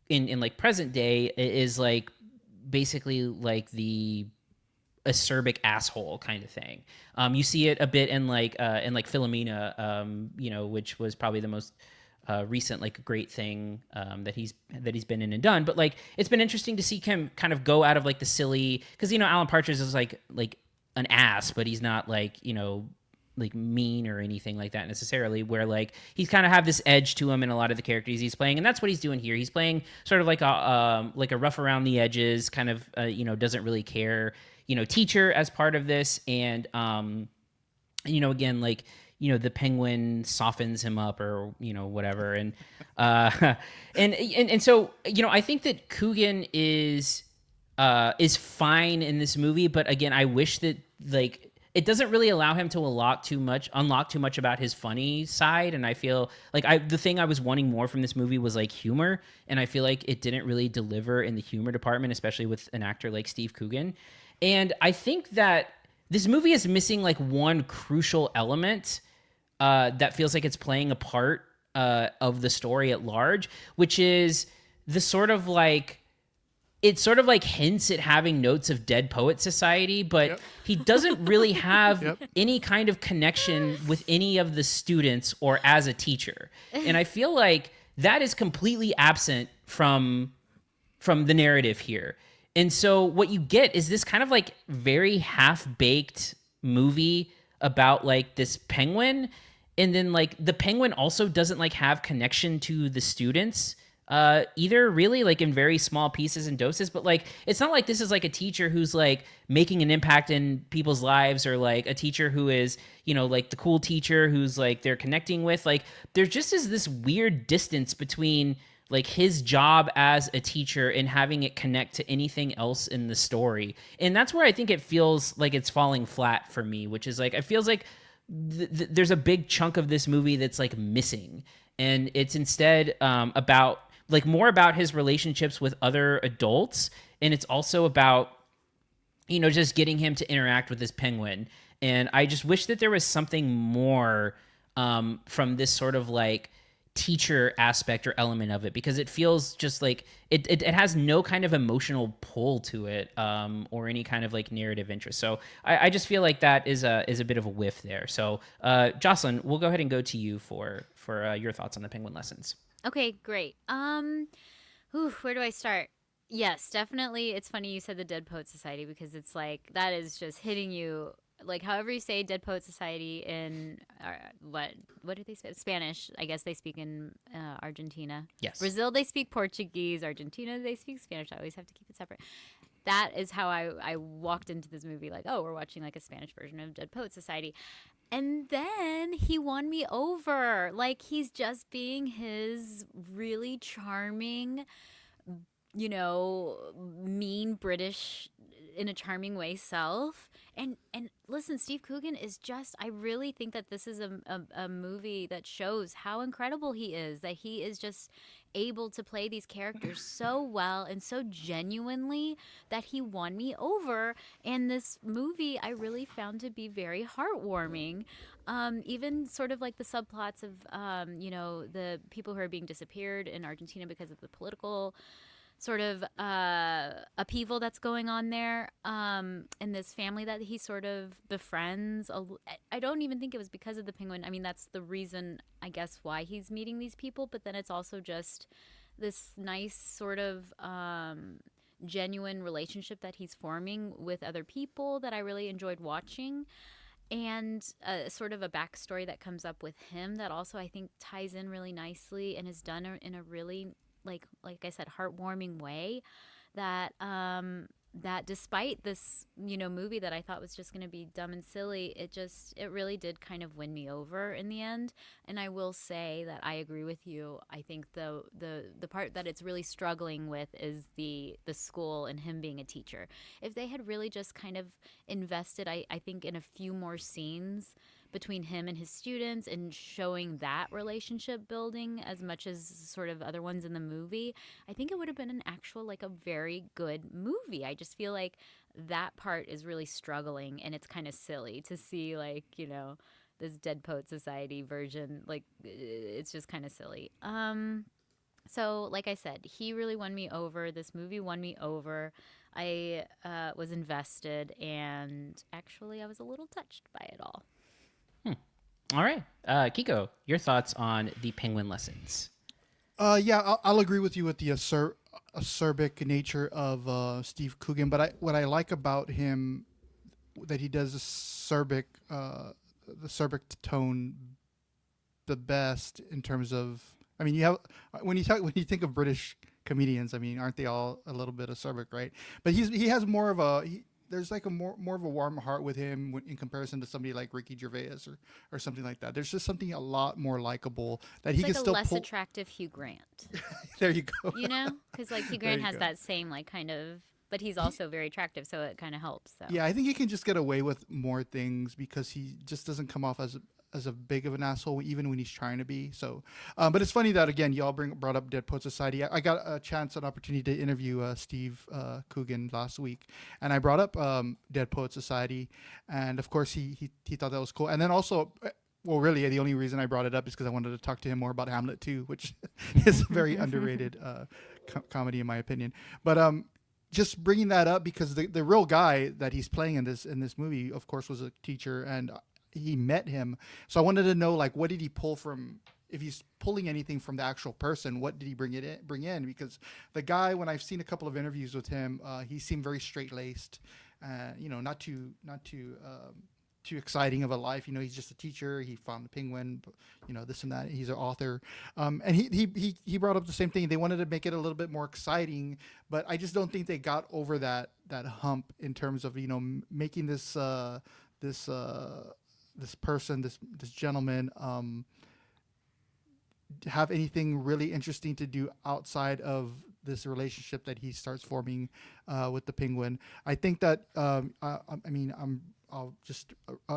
in like present day is like basically like the acerbic asshole kind of thing. You see it a bit in like Philomena, which was probably the most recent like great thing that he's been in and done. But like it's been interesting to see him kind of go out of like the silly, because Alan Partridge is like an ass, but he's not like like mean or anything like that necessarily, where like he's kind of have this edge to him in a lot of the characters he's playing, and that's what he's doing here. He's playing sort of like a rough around the edges kind of doesn't really care teacher as part of this, and again like the penguin softens him up or whatever, and and so I think that Coogan is fine in this movie, but again I wish that like it doesn't really allow him to unlock too much about his funny side. And I feel like the thing I was wanting more from this movie was like humor. And I feel like it didn't really deliver in the humor department, especially with an actor like Steve Coogan. And I think that this movie is missing like one crucial element that feels like it's playing a part of the story at large, which is the sort of like, it sort of like hints at having notes of Dead Poet Society, but he doesn't really have any kind of connection with any of the students or as a teacher. And I feel like that is completely absent from the narrative here. And so what you get is this kind of like very half-baked movie about like this penguin. And then like the penguin also doesn't like have connection to the students either, really, like in very small pieces and doses. But like, it's not like this is like a teacher who's like making an impact in people's lives, or like a teacher who is, you know, like the cool teacher who's like they're connecting with. Like, there just is this weird distance between like his job as a teacher and having it connect to anything else in the story. And that's where I think it feels like it's falling flat for me, which is like, it feels like there's a big chunk of this movie that's like missing. And it's instead about like more about his relationships with other adults. And it's also about, you know, just getting him to interact with this penguin. And I just wish that there was something more from this sort of like teacher aspect or element of it, because it feels just like it has no kind of emotional pull to it, or any kind of like narrative interest. So I just feel like that is a bit of a whiff there. So Jocelyn, we'll go ahead and go to you for your thoughts on the penguin lessons. Okay, great. Where do I start? Yes, definitely. It's funny you said the Dead Poet Society, because it's like that is just hitting you. Like, however you say Dead Poet Society in what do they say? Spanish. I guess they speak in Argentina. Yes. Brazil, they speak Portuguese. Argentina, they speak Spanish. I always have to keep it separate. That is how I walked into this movie. Like, oh, we're watching like a Spanish version of Dead Poet Society. And then he won me over. Like, he's just being his really charming, you know, mean British in a charming way self. And listen, Steve Coogan is just, I really think that this is a movie that shows how incredible he is, that he is just able to play these characters so well and so genuinely that he won me over. And this movie I really found to be very heartwarming. Even sort of like the subplots of, you know, the people who are being disappeared in Argentina because of the political sort of upheaval that's going on there, and this family that he sort of befriends. I don't even think it was because of the penguin. I mean, that's the reason, I guess, why he's meeting these people. But then it's also just this nice sort of genuine relationship that he's forming with other people that I really enjoyed watching. And sort of a backstory that comes up with him that also I think ties in really nicely and is done in a really, like I said, heartwarming way, that that despite this, you know, movie that I thought was just going to be dumb and silly, it really did kind of win me over in the end. And I will say that I agree with you. I think the part that it's really struggling with is the school and him being a teacher. If they had really just kind of invested, I think, in a few more scenes between him and his students and showing that relationship building as much as sort of other ones in the movie, I think it would have been an actual, like, a very good movie. I just feel like that part is really struggling, and it's kind of silly to see, like, you know, this Dead Poet Society version. Like, it's just kind of silly. So like I said, he really won me over. This movie won me over. I was invested, and actually I was a little touched by it all. All right. Kiko, your thoughts on the penguin lessons? Yeah, I'll agree with you with the acerbic nature of Steve Coogan. But what I like about him, that he does the acerbic tone the best in terms of, I mean, you have when you think of British comedians, I mean, aren't they all a little bit acerbic, right? But he has more of a there's like a more of a warm heart with him in comparison to somebody like Ricky Gervais or something like that. There's just something a lot more likable that It's he like can a still less pull. attractive Hugh Grant. There you go. You know, because like Hugh There Grant you has go. that same like kind of, but he's also very attractive, so it kind of helps. So. Yeah, I think he can just get away with more things because he just doesn't come off as a big of an asshole, even when he's trying to be. So, but it's funny that again, y'all brought up Dead Poet Society. I got an opportunity to interview Steve Coogan last week, and I brought up Dead Poet Society, and of course he thought that was cool. And then also well, really, the only reason I brought it up is because I wanted to talk to him more about Hamlet too, which is a very underrated comedy in my opinion. But just bringing that up because the real guy that he's playing in this movie, of course, was a teacher, and he met him. So I wanted to know, like, what did he pull from? If he's pulling anything from the actual person, what did he bring in? Because the guy, when I've seen a couple of interviews with him, he seemed very straight laced, not too exciting of a life. He's just a teacher. He found the penguin, this and that. He's an author. And he brought up the same thing. They wanted to make it a little bit more exciting, but I just don't think they got over that hump in terms of, making this person, this gentleman, have anything really interesting to do outside of this relationship that he starts forming with the penguin. I think that I'll just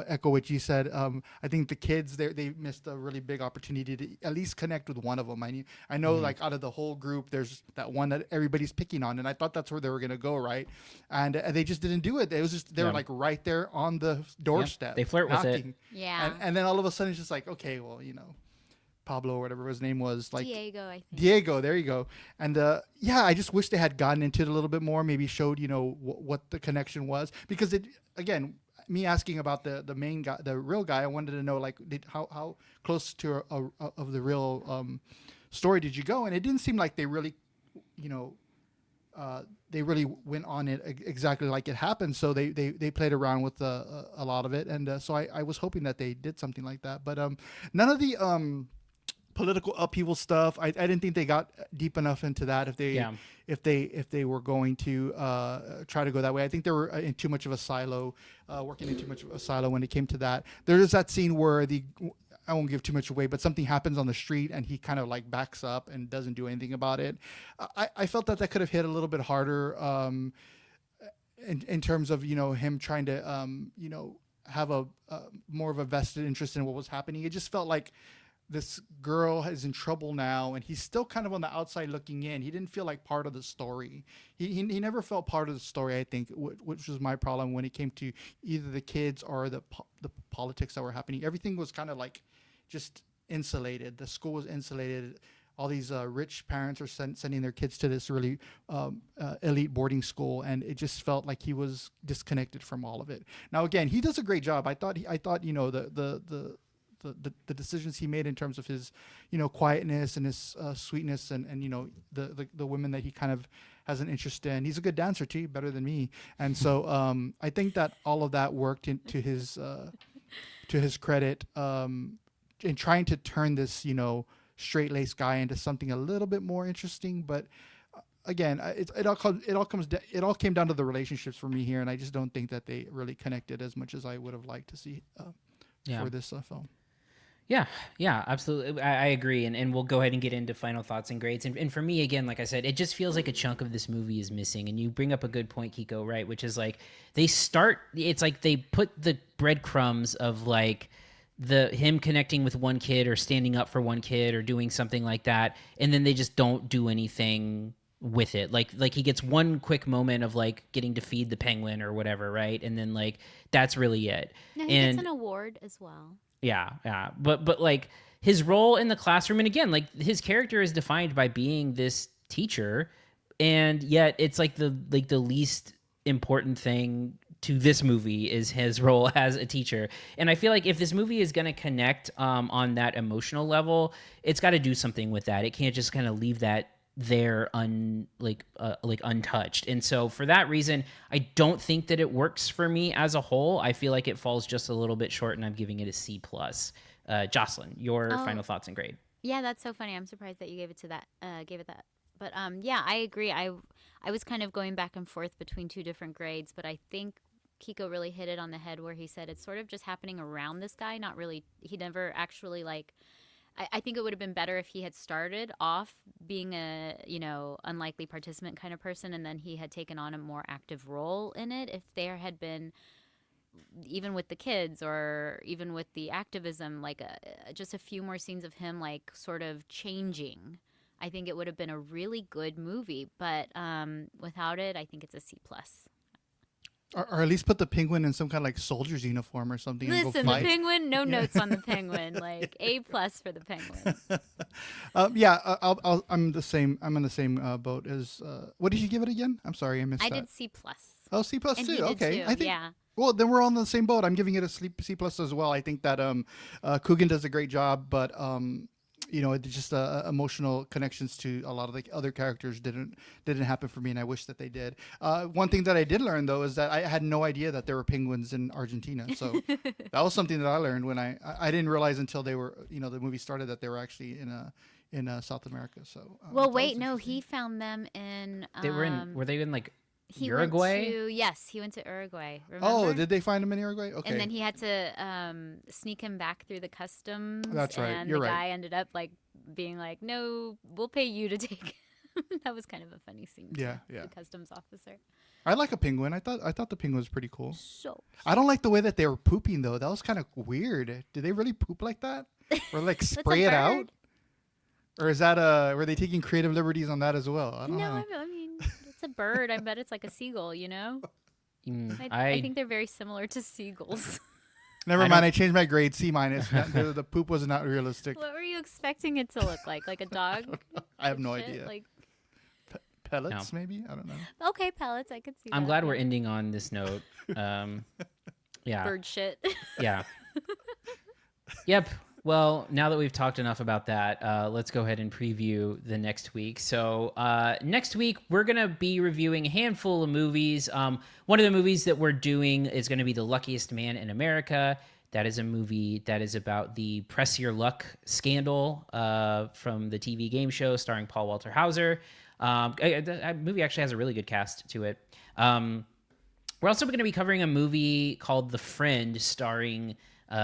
echo what you said. I think the kids they missed a really big opportunity to at least connect with one of them. I know like out of the whole group, there's that one that everybody's picking on, and I thought that's where they were gonna go, right? And they just didn't do it. It was just they were like right there on the doorstep. They flirt knocking. with it. Yeah. And then all of a sudden it's just like, okay, well, Pablo or whatever his name was, like Diego, I think. Diego, there you go. And I just wish they had gotten into it a little bit more. Maybe showed what the connection was, because it again. Me asking about the main guy, the real guy, I wanted to know like how close to of the real story did you go? And it didn't seem like they really, they really went on it exactly like it happened. So they played around with a lot of it, and so I was hoping that they did something like that. But none of the political upheaval stuff. I didn't think they got deep enough into that. If they were going to try to go that way, I think they were in too much of a silo, working in too much of a silo when it came to that. There is that scene where I won't give too much away, but something happens on the street and he kind of like backs up and doesn't do anything about it. I felt that could have hit a little bit harder in terms of him trying to have a more of a vested interest in what was happening. It just felt like this girl is in trouble now, and he's still kind of on the outside looking in. He didn't feel like part of the story. He never felt part of the story, I think, which was my problem when it came to either the kids or the politics that were happening. Everything was kind of like just insulated. The school was insulated. All these rich parents are sending their kids to this really elite boarding school, and it just felt like he was disconnected from all of it. Now, again, he does a great job. I thought the decisions he made in terms of his, quietness and his sweetness and the women that he kind of has an interest in. He's a good dancer too, better than me. And so I think that all of that worked into his credit in trying to turn this, straight-laced guy into something a little bit more interesting. But again, it all came down to the relationships for me here, and I just don't think that they really connected as much as I would have liked to see for this film. Yeah, absolutely. I agree. And we'll go ahead and get into final thoughts and grades. And for me, again, like I said, it just feels like a chunk of this movie is missing. And you bring up a good point, Kiko, right? Which is like it's like they put the breadcrumbs of like him connecting with one kid or standing up for one kid or doing something like that. And then they just don't do anything with it. Like he gets one quick moment of like getting to feed the penguin or whatever, right? And then like that's really it. No, he gets an award as well. Yeah. But like his role in the classroom, and again, like his character is defined by being this teacher, and yet it's like the least important thing to this movie is his role as a teacher. And I feel like if this movie is going to connect on that emotional level, it's got to do something with that. It can't just kind of leave that there untouched. And so for that reason, I don't think that it works for me as a whole. I feel like it falls just a little bit short, and I'm giving it a C+. Jocelyn, your final thoughts and grade. Yeah, that's so funny. I'm surprised that you gave it that. But yeah, I agree. I was kind of going back and forth between two different grades, but I think Kiko really hit it on the head where he said it's sort of just happening around this guy. Not really. He never actually like. I think it would have been better if he had started off being a, unlikely participant kind of person, and then he had taken on a more active role in it. If there had been, even with the kids or even with the activism, like just a few more scenes of him like sort of changing, I think it would have been a really good movie. But without it, I think it's a C+. Or at least put the penguin in some kind of like soldier's uniform or something. Listen, and go the fight. penguin, no notes on the penguin. Like A+ for the penguin. I'm the same. I'm in the same boat as. What did you give it again? I'm sorry, I missed I that. did C+. Oh, C plus And too. he did Okay, too, I think. yeah. Well, then we're on the same boat. I'm giving it a C plus as well. I think that Coogan does a great job, but it's just emotional connections to a lot of the other characters didn't happen for me, and I wish that they did. One thing that I did learn though is that I had no idea that there were penguins in Argentina. So that was something that I learned when I didn't realize until they were the movie started that they were actually in South America. So Well, that wait, was no, interesting. he found them in. They were they in like He Uruguay? he went to Uruguay. Remember? Oh, did they find him in Uruguay? Okay. And then he had to sneak him back through the customs. That's right, And you're the right. guy ended up like being like, "No, we'll pay you to take him." That was kind of a funny scene. Too, Yeah, yeah. The customs officer. I like a penguin. I thought the penguin was pretty cool. So. I don't like the way that they were pooping though. That was kind of weird. Did they really poop like that, or like That's a spray it out, bird. or is that were they taking creative liberties on that as well? I don't know. I mean, it's a bird. I bet it's like a seagull. You know. Mm, I think they're very similar to seagulls. Never I mind. don't- I changed my grade. C minus. The poop was not realistic. What were you expecting it to look like? Like a dog? I have no Shit? idea. Like, Pellets, maybe. I don't know. okay, pellets. I could see. I'm that, glad we're yeah. ending on this note. Yeah. Bird shit. Yeah. Yep. Well, now that we've talked enough about that, let's go ahead and preview the next week. So next week, we're going to be reviewing a handful of movies. One of the movies that we're doing is going to be The Luckiest Man in America. That is a movie that is about the Press Your Luck scandal from the TV game show starring Paul Walter Hauser. The movie actually has a really good cast to it. We're also going to be covering a movie called The Friend starring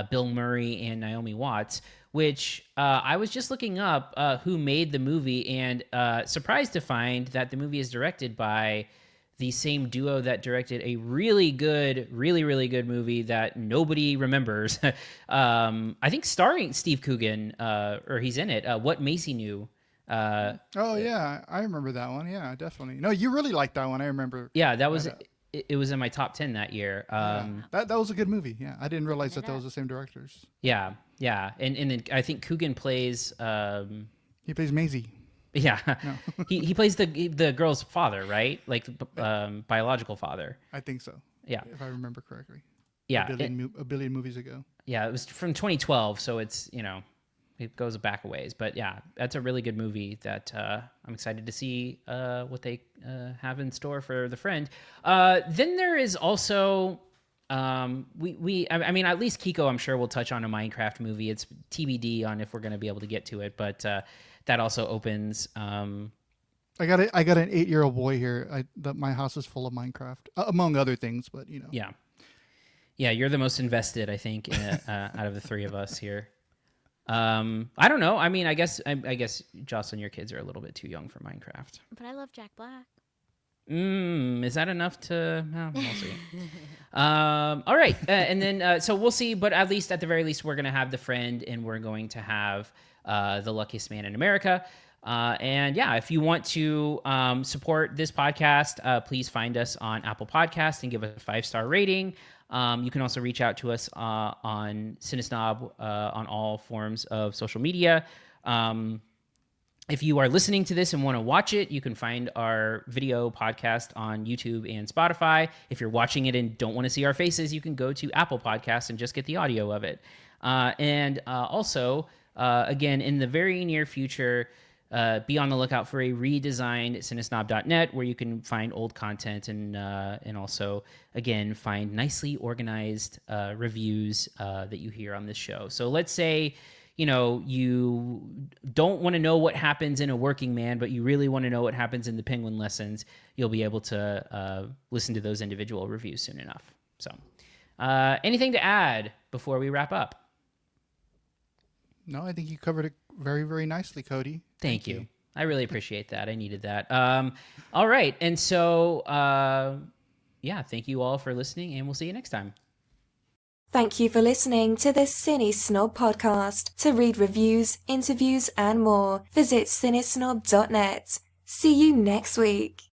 Bill Murray and Naomi Watts, which I was just looking up who made the movie, and surprised to find that the movie is directed by the same duo that directed a really good movie that nobody remembers. I think starring Steve Coogan, or he's in it. What Macy Knew. Oh yeah, I remember that one. Yeah, definitely. No, you really liked that one. I remember. Yeah, that was. It was in my top 10 that year. That was a good movie. Yeah, I didn't realize that was the same directors. Yeah, and then I think Coogan plays. He plays Maisie. Yeah, he plays the girl's father, right? Like biological father. I think so. Yeah, if I remember correctly. Yeah, a billion movies ago. Yeah, it was from 2012, so it's it goes back a ways. But yeah, that's a really good movie that I'm excited to see what they have in store for The Friend. Then there is also I mean, at least Kiko, I'm sure, will touch on a Minecraft movie. It's TBD on if we're going to be able to get to it, but that also opens. I got an 8-year-old boy here. My house is full of Minecraft, among other things. But yeah, you're the most invested, I think, out of the three of us here. I don't know. I mean, I guess Jocelyn, your kids are a little bit too young for Minecraft. But I love Jack Black. Is that enough to? Well, we'll see. All right, and then so we'll see. But at the very least, we're gonna have The Friend, and we're going to have The Luckiest Man in America. And yeah, if you want to support this podcast, please find us on Apple Podcast and give us a 5-star rating. You can also reach out to us on CineSnob on all forms of social media. If you are listening to this and want to watch it, you can find our video podcast on YouTube and Spotify. If you're watching it and don't want to see our faces, you can go to Apple Podcasts and just get the audio of it. And also, again, in the very near future, be on the lookout for a redesigned CineSnob.net where you can find old content and also, again, find nicely organized reviews that you hear on this show. So let's say, you don't want to know what happens in A Working Man, but you really want to know what happens in the Penguin Lessons. You'll be able to listen to those individual reviews soon enough. So anything to add before we wrap up? No, I think you covered it very, very nicely, Cody. Thank you. I really appreciate that. I needed that. All right. And so, thank you all for listening, and we'll see you next time. Thank you for listening to this CineSnob podcast. To read reviews, interviews, and more, visit CineSnob.net. See you next week.